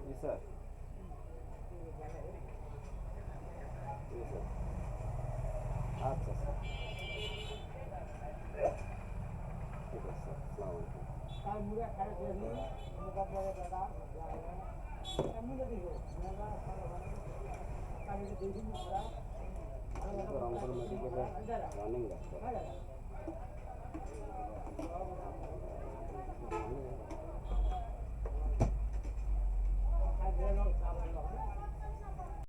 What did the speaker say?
जी sir. जी sir. अच्छा sir, ঠিক আছে স্যার, আসসালামু আলাইকুম। রংপুর মেডিকেলে রানিং ডাক্তার।